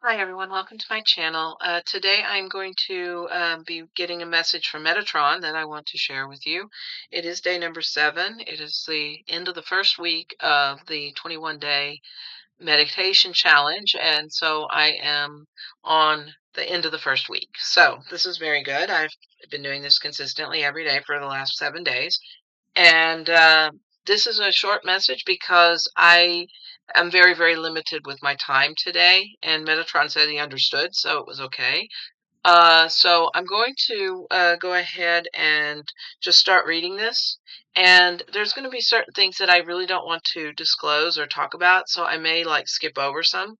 Hi everyone, welcome to my channel. Today I'm going to be getting a message from Metatron that I want to share with you. It is day number 7. It is the end of the first week of the 21-day meditation challenge, and so I am on the end of the first week. So this is very good. I've been doing this consistently every day for the last 7 days. And this is a short message because I am very, very limited with my time today. And Metatron said he understood, so it was okay. So I'm going to go ahead and just start reading this. And there's going to be certain things that I really don't want to disclose or talk about, so I may like skip over some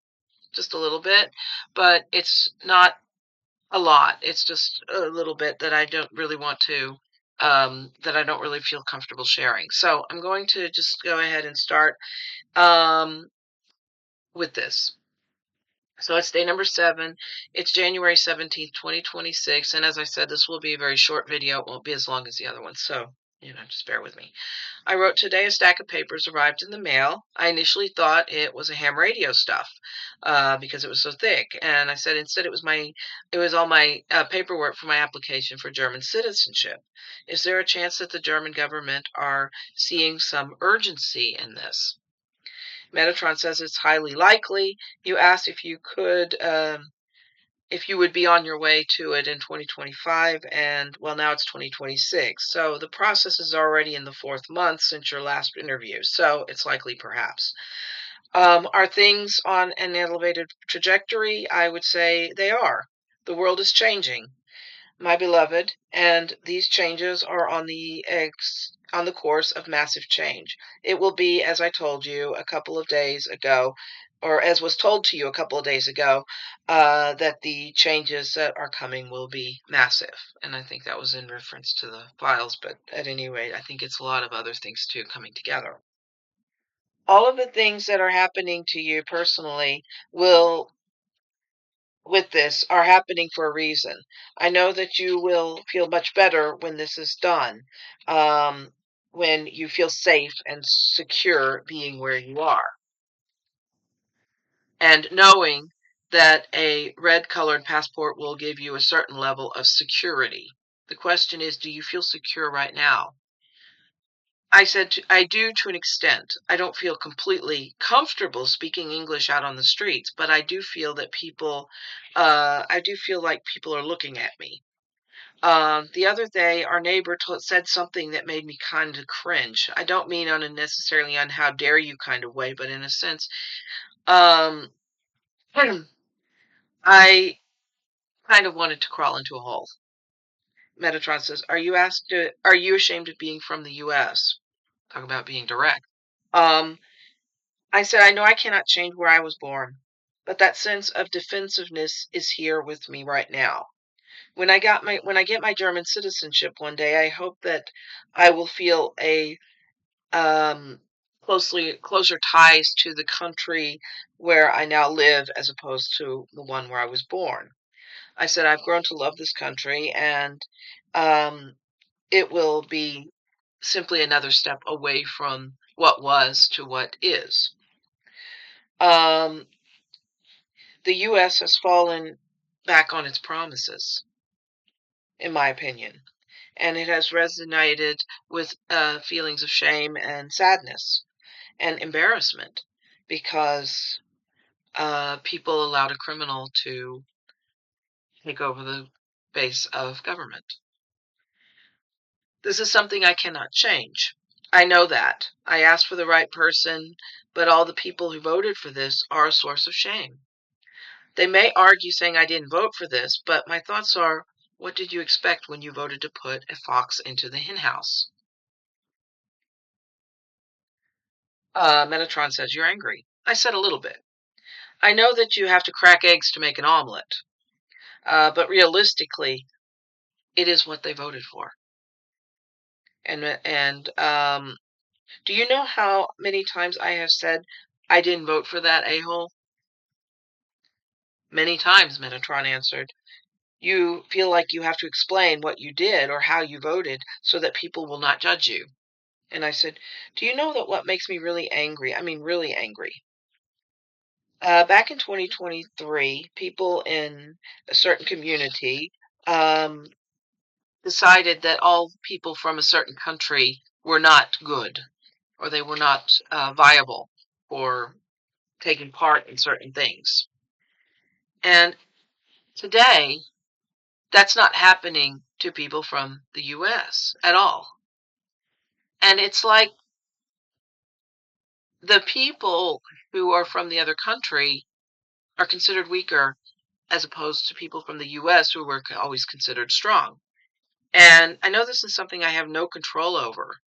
just a little bit, but it's not a lot. It's just a little bit that I don't really want to, that I don't really feel comfortable sharing. So I'm going to just go ahead and start um, with this. So it's day number 7. It's January 17th, 2026. And as I said, this will be a very short video. It won't be as long as the other one. So, just bear with me. I wrote, today a stack of papers arrived in the mail. I initially thought it was a ham radio stuff because it was so thick. And I said instead it was all my paperwork for my application for German citizenship. Is there a chance that the German government are seeing some urgency in this? Metatron says it's highly likely. You asked if you would be on your way to it in 2025, and well, now it's 2026. So the process is already in the 4th month since your last interview. So it's likely, perhaps. Are things on an elevated trajectory? I would say they are. The world is changing, my beloved, and these changes are on the course of massive change. It will be, as I told you a couple of days ago, or as was told to you a couple of days ago, that the changes that are coming will be massive. And I think that was in reference to the files, but at any rate, I think it's a lot of other things too coming together. All of the things that are happening to you personally will with this are happening for a reason. I know that you will feel much better when this is done, when you feel safe and secure being where you are, and knowing that a red colored passport will give you a certain level of security. The question is, do you feel secure right now? I said, I do to an extent. I don't feel completely comfortable speaking English out on the streets, but I do feel that I do feel like people are looking at me. The other day, our neighbor said something that made me kind of cringe. I don't mean on a necessarily on how dare you kind of way, but in a sense, um, I kind of wanted to crawl into a hole. Metatron says, are you ashamed of being from the U.S.? Talk about being direct. Um, I said, I know I cannot change where I was born, but that sense of defensiveness is here with me right now. When I get my German citizenship one day, I hope that I will feel a closer ties to the country where I now live as opposed to the one where I was born. I said I've grown to love this country, and um, it will be simply another step away from what was to what is. Um, the U.S. has fallen back on its promises, in my opinion, and it has resonated with feelings of shame and sadness and embarrassment because people allowed a criminal to take over the base of government. This is something I cannot change. I know that. I asked for the right person, but all the people who voted for this are a source of shame. They may argue saying I didn't vote for this, but my thoughts are, what did you expect when you voted to put a fox into the henhouse? Metatron says, you're angry. I said a little bit. I know that you have to crack eggs to make an omelet, but realistically, it is what they voted for. And do you know how many times I have said I didn't vote for that a-hole? Many times, Metatron answered. You feel like you have to explain what you did or how you voted so that people will not judge you. And I said, do you know that what makes me really angry? I mean, really angry. Back in 2023, people in a certain community um, decided that all people from a certain country were not good, or they were not viable for taking part in certain things. And today, that's not happening to people from the US at all. And it's like the people who are from the other country are considered weaker as opposed to people from the US who were always considered strong. And I know this is something I have no control over,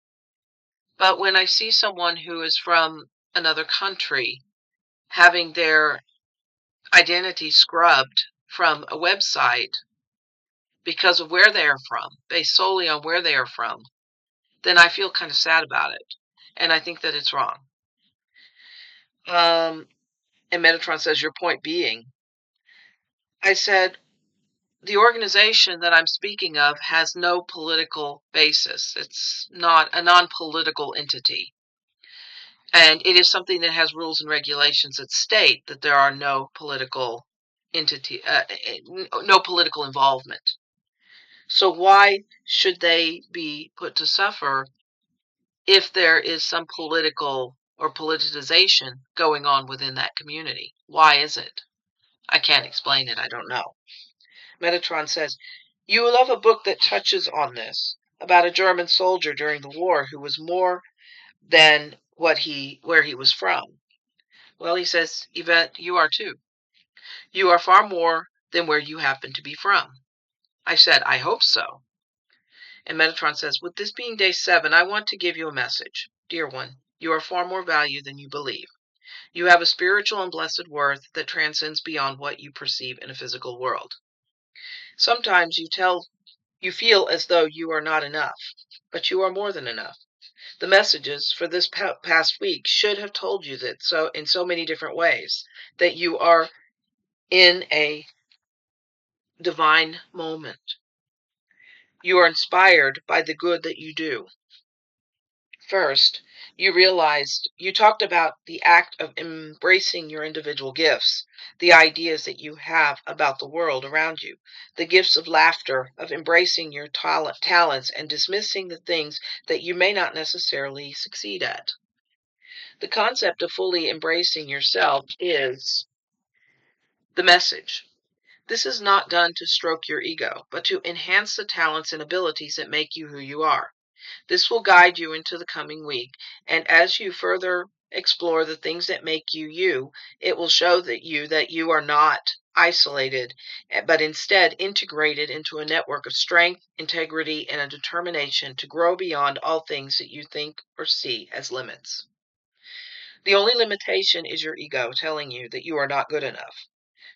but when I see someone who is from another country having their identity scrubbed from a website because of where they are from, based solely on where they are from, then I feel kind of sad about it. And I think that it's wrong. And Metatron says, your point being, I said, the organization that I'm speaking of has no political basis. It's not a non-political entity. And it is something that has rules and regulations that state that there are no political entity, no political involvement. So why should they be put to suffer if there is some political or politicization going on within that community? Why is it? I can't explain it. I don't know. Metatron says, you will love a book that touches on this, about a German soldier during the war who was more than where he was from. Well, he says, Yvette, you are too. You are far more than where you happen to be from. I said, I hope so. And Metatron says, with this being day 7, I want to give you a message. Dear one, you are far more valued than you believe. You have a spiritual and blessed worth that transcends beyond what you perceive in a physical world. Sometimes you feel as though you are not enough, but you are more than enough. The messages for this past week should have told you that in so many different ways, that you are in a divine moment. You are inspired by the good that you do. First, you talked about the act of embracing your individual gifts, the ideas that you have about the world around you, the gifts of laughter, of embracing your talents and dismissing the things that you may not necessarily succeed at. The concept of fully embracing yourself is the message. This is not done to stroke your ego, but to enhance the talents and abilities that make you who you are. This will guide you into the coming week, and as you further explore the things that make you you, it will show that you are not isolated, but instead integrated into a network of strength, integrity, and a determination to grow beyond all things that you think or see as limits. The only limitation is your ego telling you that you are not good enough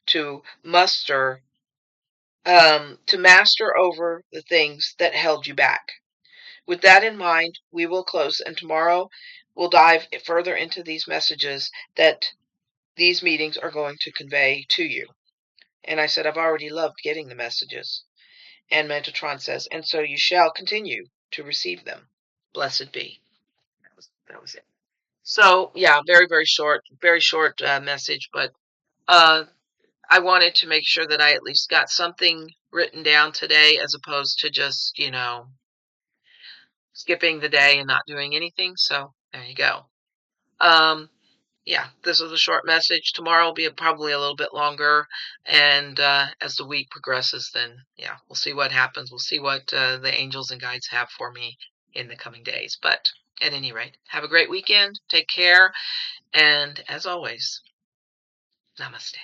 to master over the things that held you back. With that in mind, we will close, and tomorrow we'll dive further into these messages that these meetings are going to convey to you. And I said, I've already loved getting the messages. And Metatron says, and so you shall continue to receive them. Blessed be. That was it. So, yeah, very short message, but uh, I wanted to make sure that I at least got something written down today as opposed to just, skipping the day and not doing anything. So there you go. Um, yeah, this was a short message. Tomorrow will be probably a little bit longer. And as the week progresses, then, yeah, we'll see what happens. We'll see what the angels and guides have for me in the coming days. But at any rate, have a great weekend. Take care. And as always, namaste.